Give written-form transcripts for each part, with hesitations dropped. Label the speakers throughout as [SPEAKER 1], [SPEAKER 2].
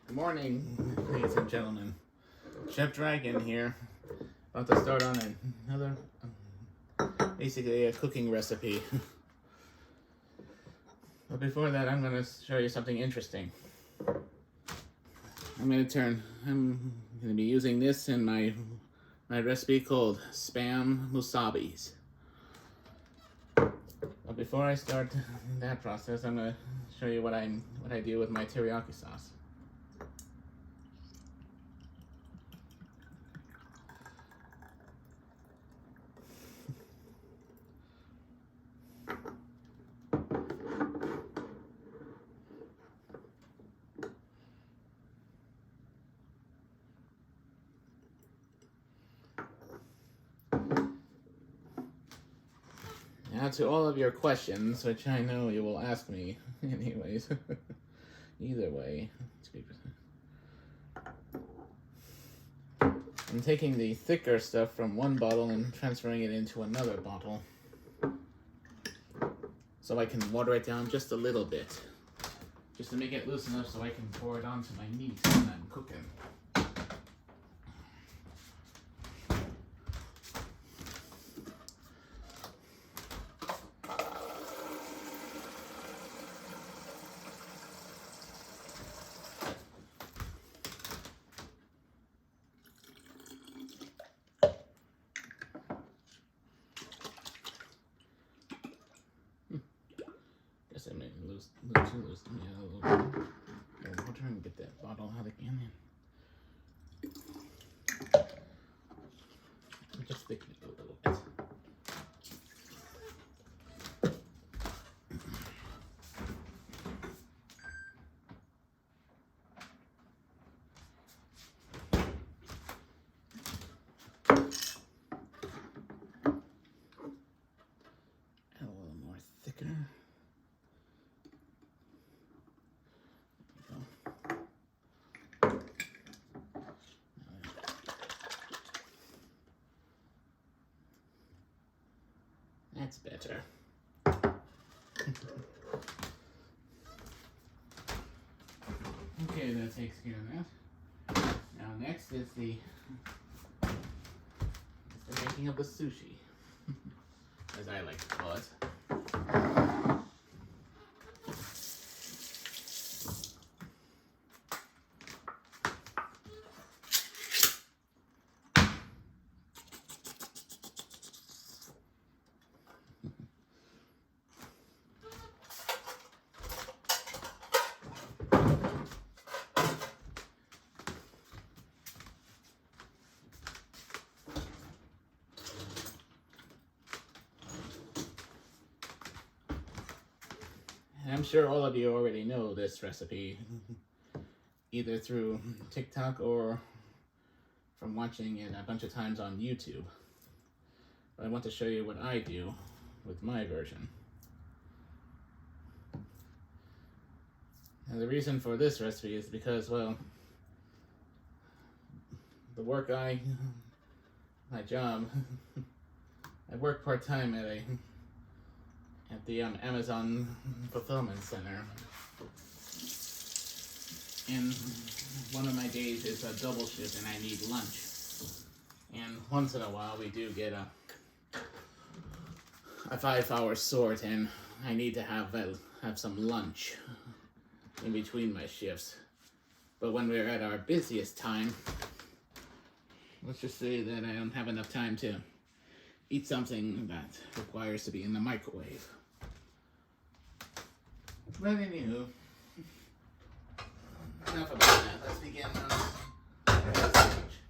[SPEAKER 1] Good morning, ladies and gentlemen. Chef Dragon here, about to start on another, basically a cooking recipe. But before that, I'm going to show you something interesting. I'm going to be using this in my recipe called Spam Musubis. But before I start that process, I'm going to show you what I do with my teriyaki sauce. Now to all of your questions, which I know you will ask me anyways. Either way, I'm taking the thicker stuff from one bottle and transferring it into another bottle, so I can water it down just a little bit, just to make it loose enough so I can pour it onto my meat when I'm cooking. Guess I made it loose, too loose. Let me add a little bit more water and get that bottle out again. Just thicken it a little bit. Add a little more thicker. That's better. Okay, that takes care of that. Now next is the making of the sushi, as I like to call it. I'm sure all of you already know this recipe, either through TikTok or from watching it a bunch of times on YouTube. But I want to show you what I do with my version. And the reason for this recipe is because, well, my job, I work part-time at the Amazon fulfillment center, and one of my days is a double shift and I need lunch, and once in a while we do get a 5-hour sort, and I need to have some lunch in between my shifts. But when we're at our busiest time, let's just say that I don't have enough time to eat something that requires to be in the microwave. But anywho, enough about that. Let's begin on the stage.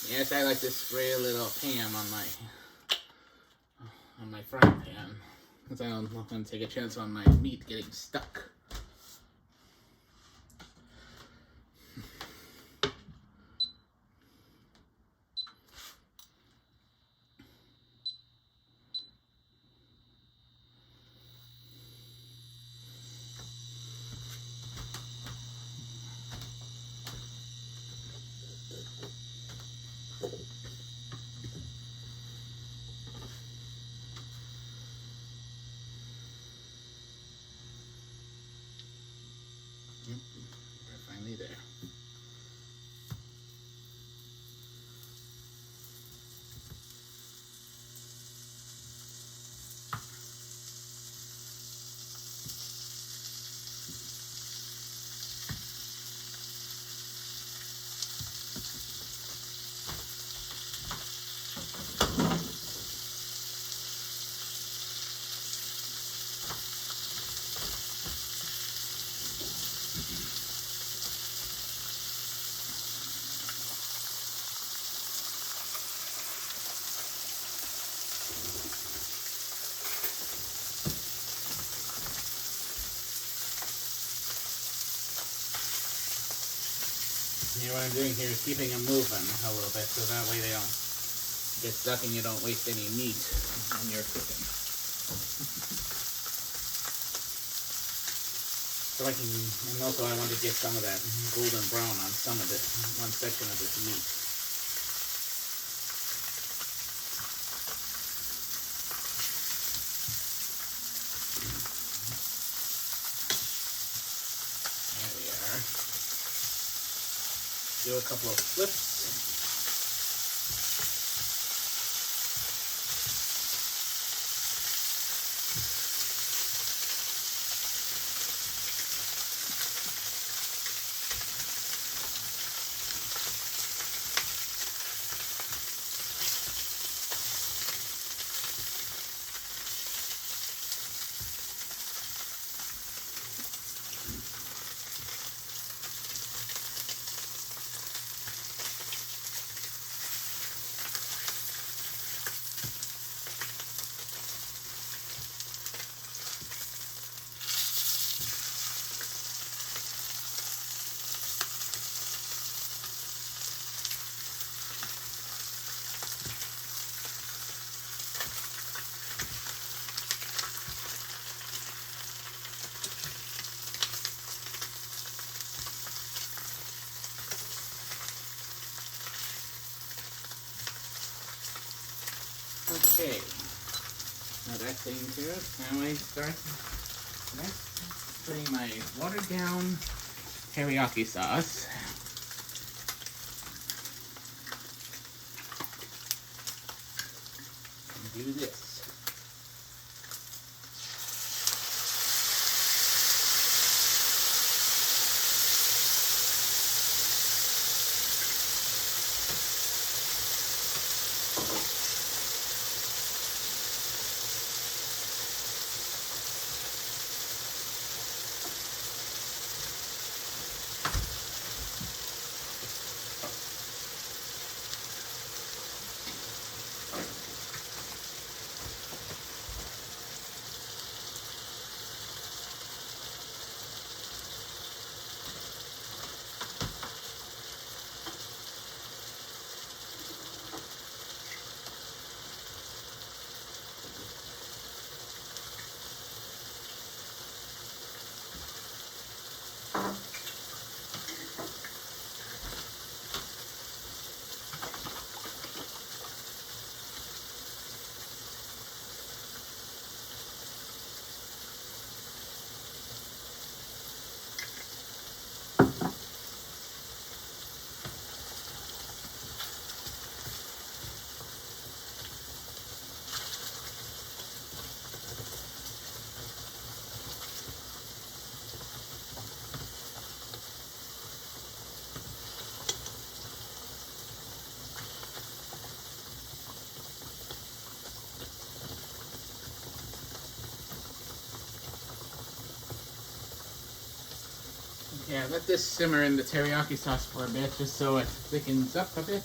[SPEAKER 1] Yes, I like to spray a little Pam on my frying pan, because I don't want to take a chance on my meat getting stuck. Yep, we're finally there. Here, what I'm doing here is keeping them moving a little bit so that way they don't get stuck and you don't waste any meat when you're cooking. So I can, and also I want to get some of that golden brown on some of this, one section of this meat. There we are. Do a couple of flips. Okay, now that's taken care of. Now I start next putting my watered down teriyaki sauce. And do this. Yeah, let this simmer in the teriyaki sauce for a bit, just so it thickens up a bit.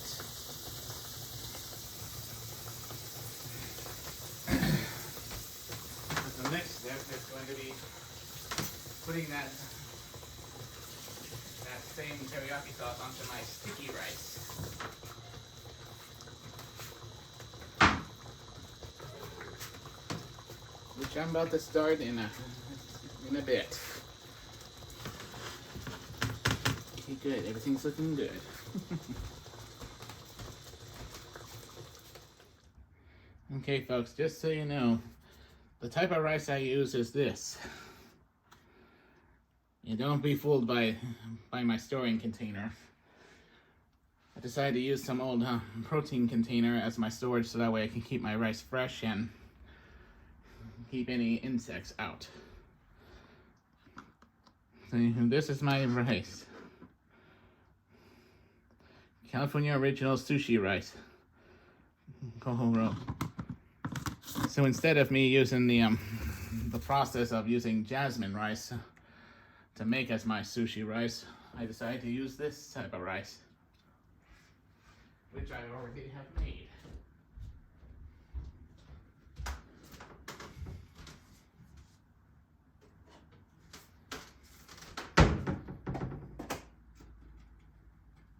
[SPEAKER 1] The next step is going to be putting that same teriyaki sauce onto my sticky rice. Which I'm about to start in a bit. Okay, good. Everything's looking good. Okay, folks, just so you know, the type of rice I use is this. And don't be fooled by my storing container. I decided to use some old protein container as my storage so that way I can keep my rice fresh and keep any insects out. So this is my rice. California original sushi rice. Kohoro. So instead of me using the process of using jasmine rice to make as my sushi rice, I decided to use this type of rice, which I already have made.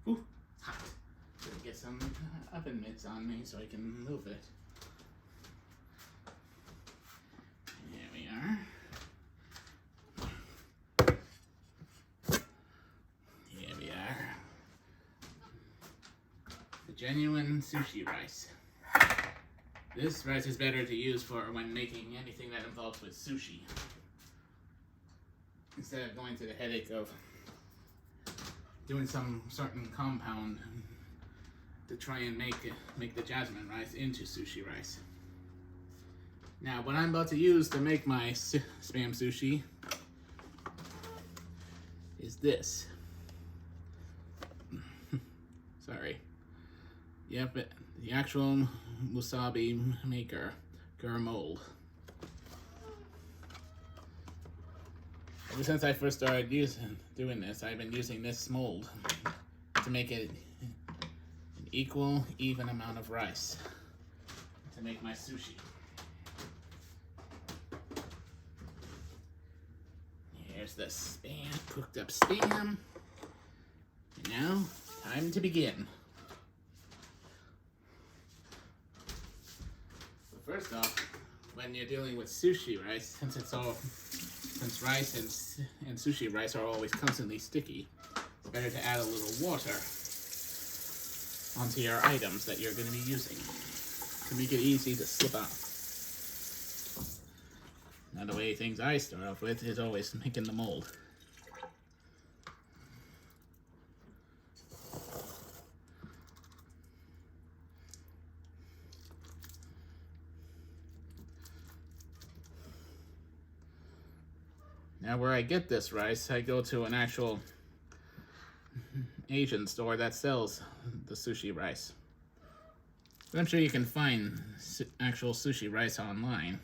[SPEAKER 1] Ooh, hot. Gonna get some oven mitts on me so I can move it. There we are. Here we are. The genuine sushi rice. This rice is better to use for when making anything that involves with sushi, instead of going to the headache of doing some certain compound to try and make the jasmine rice into sushi rice. Now, what I'm about to use to make my spam sushi is this. Sorry. Yep, the actual Musubi maker, mold. Ever since I first started doing this, I've been using this mold to make it an equal, even amount of rice to make my sushi. Here's the spam, cooked up spam. And now, time to begin. So first off, when you're dealing with sushi rice, since rice and sushi rice are always constantly sticky, it's better to add a little water onto your items that you're going to be using to make it easy to slip out. Now the way things I start off with is always making the mold. Now where I get this rice, I go to an actual Asian store that sells the sushi rice. But I'm sure you can find actual sushi rice online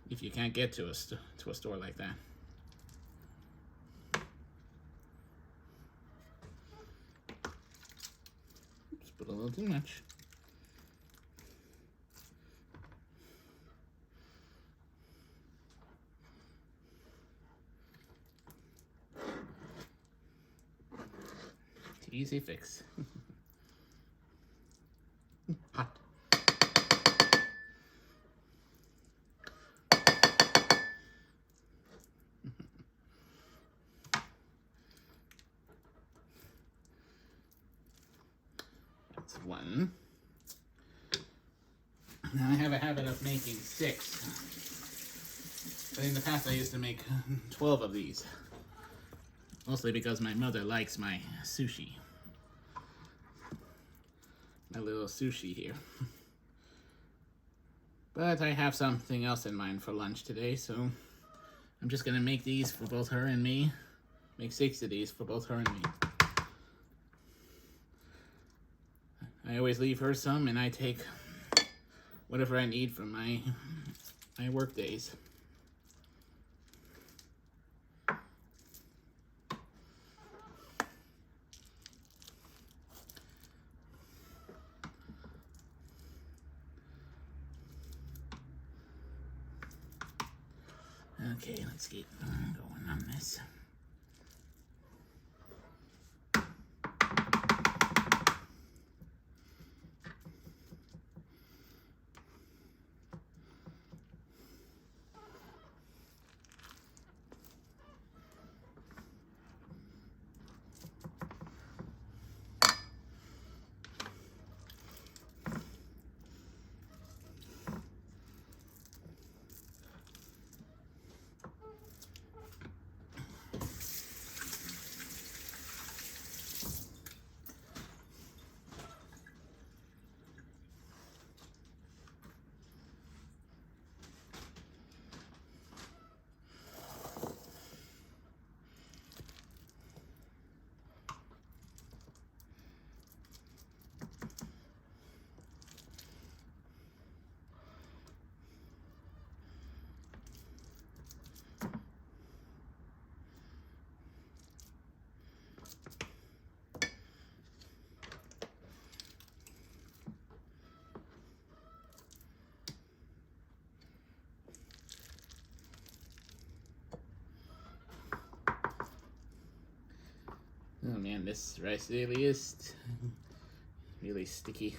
[SPEAKER 1] if you can't get to a store like that. Just put a little too much. Easy fix. Hot. That's one. Now I have a habit of making 6. But in the past I used to make 12 of these. Mostly because my mother likes my sushi. My little sushi here. But I have something else in mind for lunch today, so I'm just gonna make these for both her and me. Make 6 of these for both her and me. I always leave her some, and I take whatever I need from my work days. Okay, let's get going on this. Oh man, this rice really is really sticky.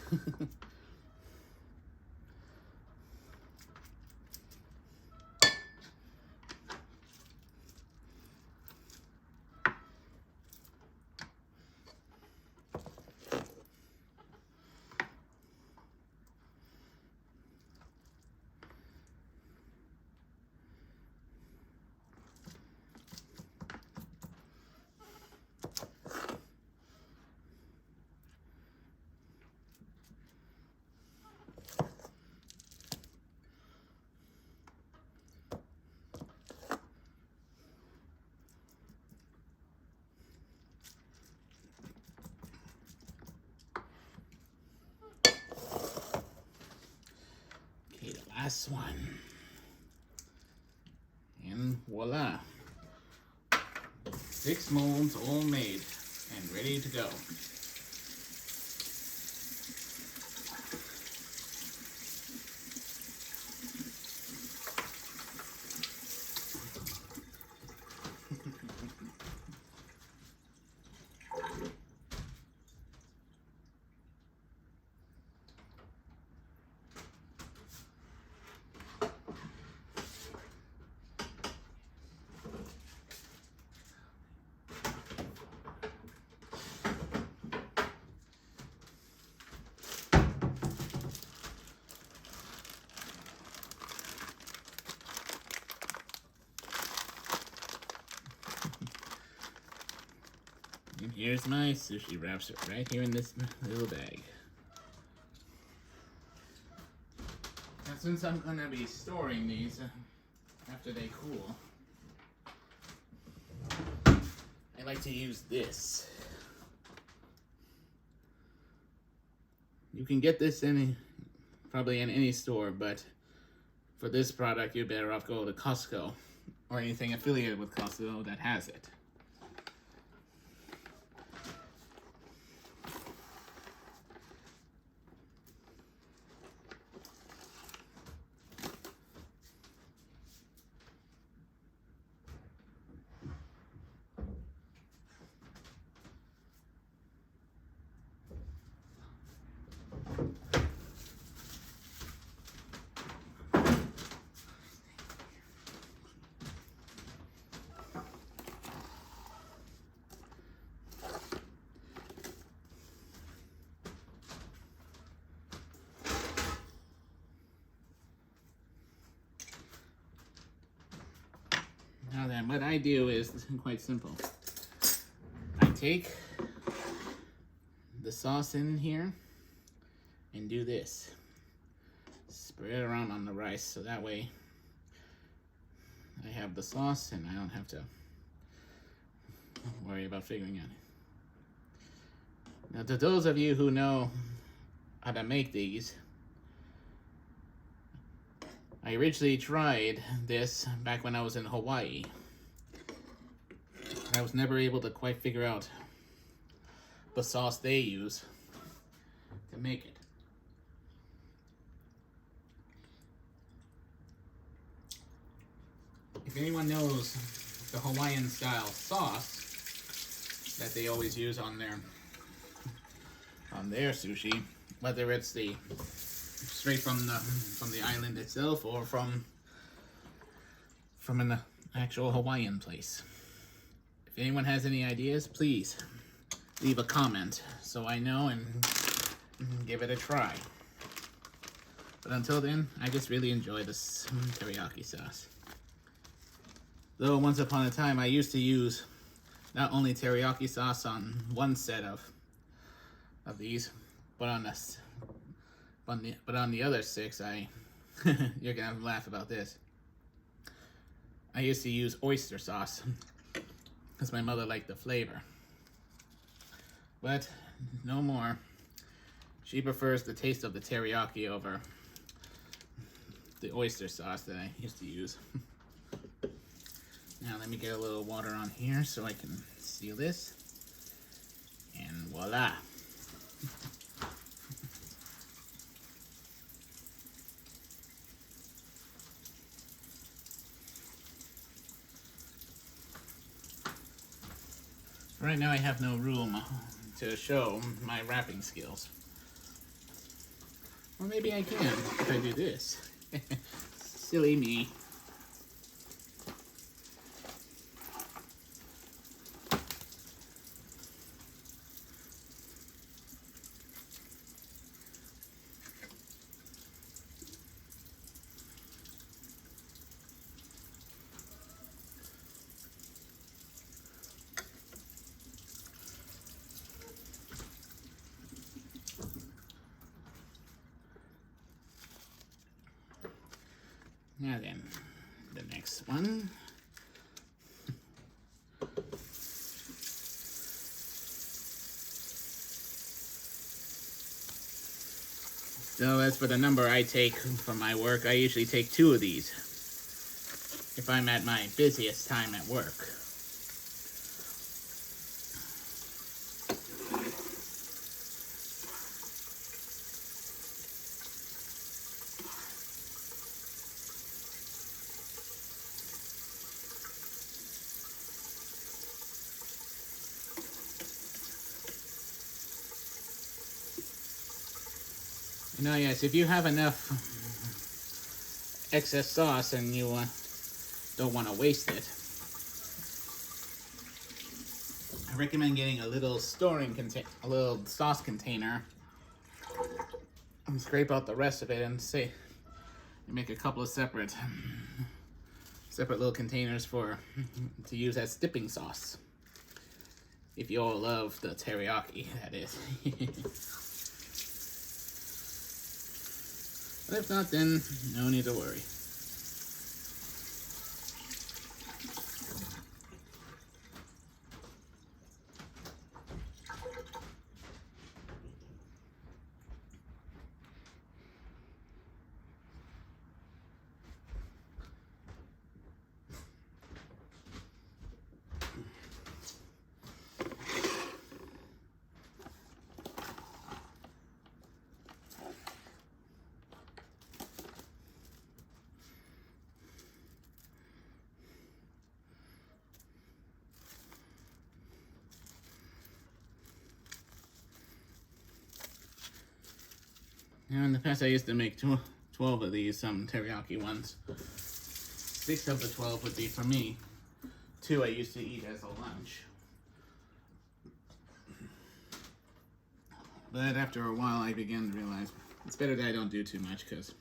[SPEAKER 1] Okay, the last one. And voila. 6 molds all made and ready to go. And here's my sushi wraps right here in this little bag. Now, since I'm gonna be storing these after they cool, I like to use this. You can get this probably in any store, but for this product, you're better off go to Costco or anything affiliated with Costco that has it. Now then, what I do is quite simple. I take the sauce in here and do this. Spread it around on the rice so that way I have the sauce and I don't have to worry about figuring out it. Now, to those of you who know how to make these, I originally tried this back when I was in Hawaii. I was never able to quite figure out the sauce they use to make it. If anyone knows the Hawaiian style sauce that they always use on their sushi, whether it's the straight from the island itself or from an actual Hawaiian place. If anyone has any ideas, please leave a comment so I know and give it a try. But until then, I just really enjoy this teriyaki sauce. Though once upon a time I used to use not only teriyaki sauce on one set of these, but on the other 6, you're gonna laugh about this. I used to use oyster sauce because my mother liked the flavor. But no more. She prefers the taste of the teriyaki over the oyster sauce that I used to use. Now let me get a little water on here so I can seal this. And voila. Right now I have no room to show my wrapping skills. Well, maybe I can if I do this. Silly me. Now then, the next one. So as for the number I take for my work, I usually take 2 of these if I'm at my busiest time at work. Yes, if you have enough excess sauce and you don't want to waste it, I recommend getting a little a little sauce container, and scrape out the rest of it, and make a couple of separate little containers to use as dipping sauce. If you all love the teriyaki, that is. But if not, then no need to worry. Now, in the past, I used to make 12 of these teriyaki ones. 6 of the 12 would be for me. 2 I used to eat as a lunch. But after a while, I began to realize it's better that I don't do too much, because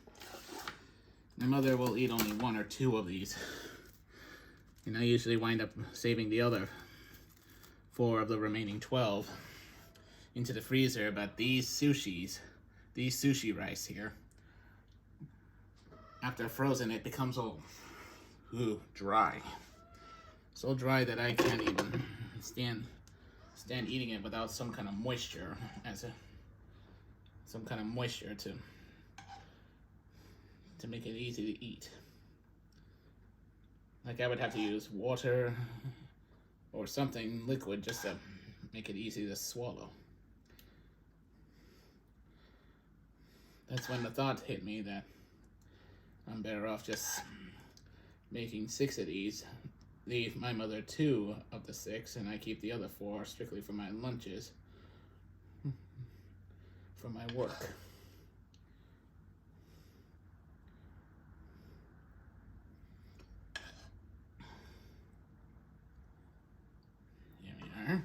[SPEAKER 1] my mother will eat only 1 or 2 of these. And I usually wind up saving the other 4 of the remaining 12 into the freezer. But these sushi rice here, after frozen, it becomes all dry. So dry that I can't even stand eating it without some kind of moisture to make it easy to eat. Like I would have to use water or something liquid just to make it easy to swallow. That's when the thought hit me that I'm better off just making 6 of these, leave my mother 2 of the 6, and I keep the other 4 strictly for my lunches, for my work. Here we are.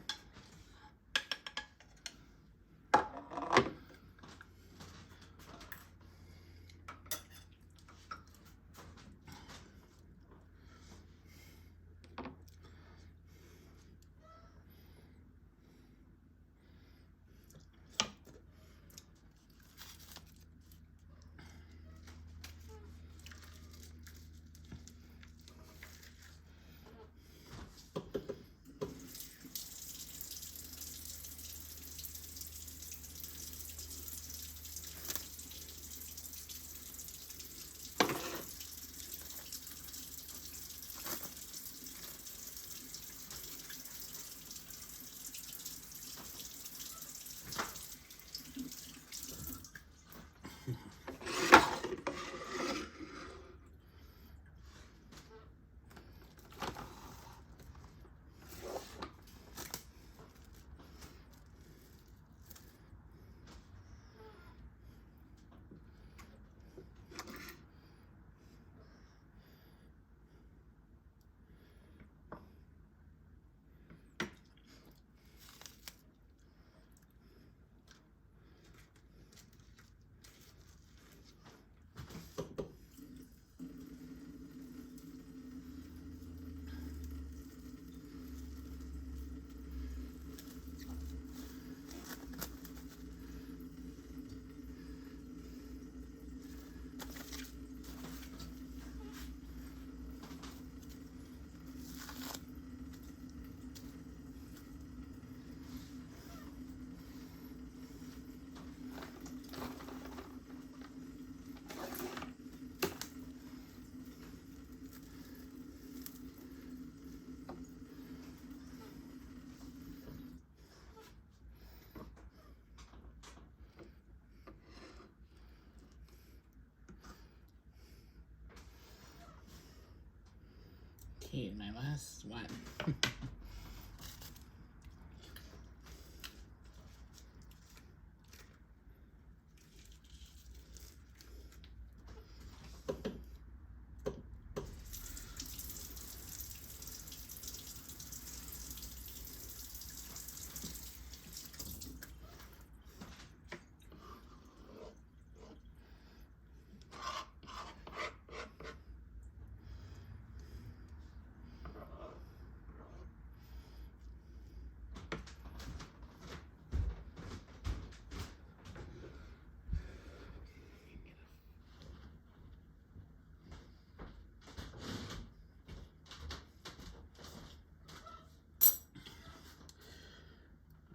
[SPEAKER 1] Okay, my last one.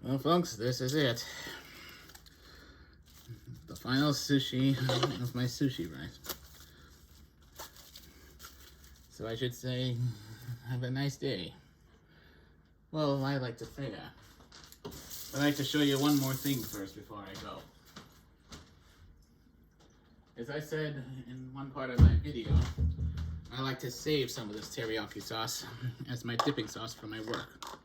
[SPEAKER 1] Well, folks, this is it. The final sushi of my sushi rice. So I should say, have a nice day. Well, I like to say that. I'd like to show you one more thing first before I go. As I said in one part of my video, I like to save some of this teriyaki sauce as my dipping sauce for my work.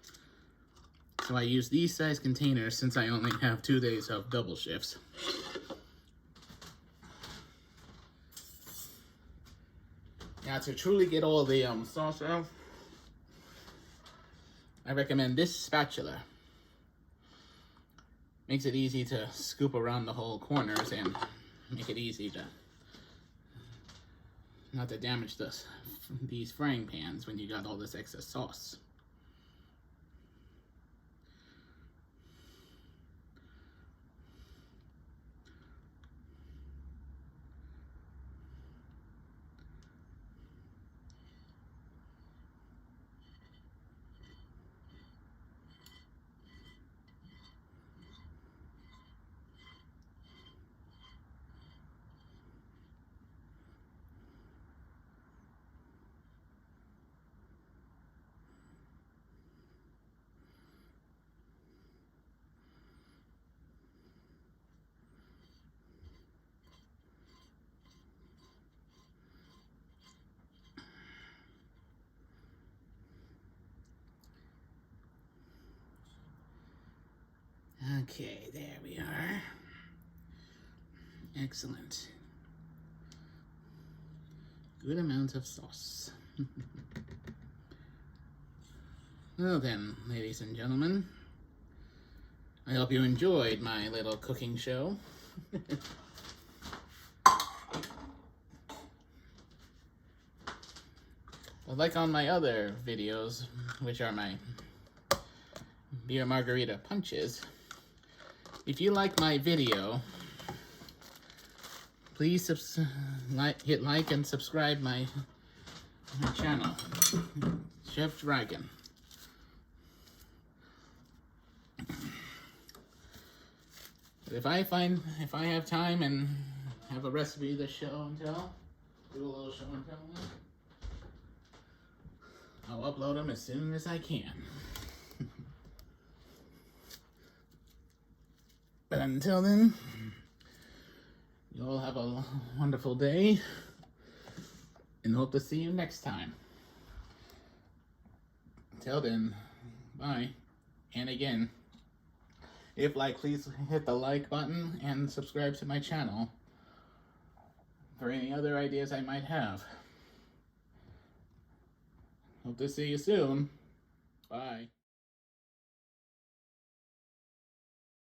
[SPEAKER 1] So I use these size containers since I only have 2 days of double shifts. Now to truly get all the sauce out, I recommend this spatula. Makes it easy to scoop around the whole corners and make it easy to not to damage these frying pans when you got all this excess sauce. Okay, there we are. Excellent. Good amount of sauce. Well then, ladies and gentlemen, I hope you enjoyed my little cooking show. But like on my other videos, which are my beer margarita punches, if you like my video, please hit like and subscribe my channel, Chef Dragon. If I have time and have a recipe to show and tell, do a little show and tell, I'll upload them as soon as I can. But until then, you all have a wonderful day, and hope to see you next time. Until then, bye. And again, if like, please hit the like button and subscribe to my channel for any other ideas I might have. Hope to see you soon. Bye.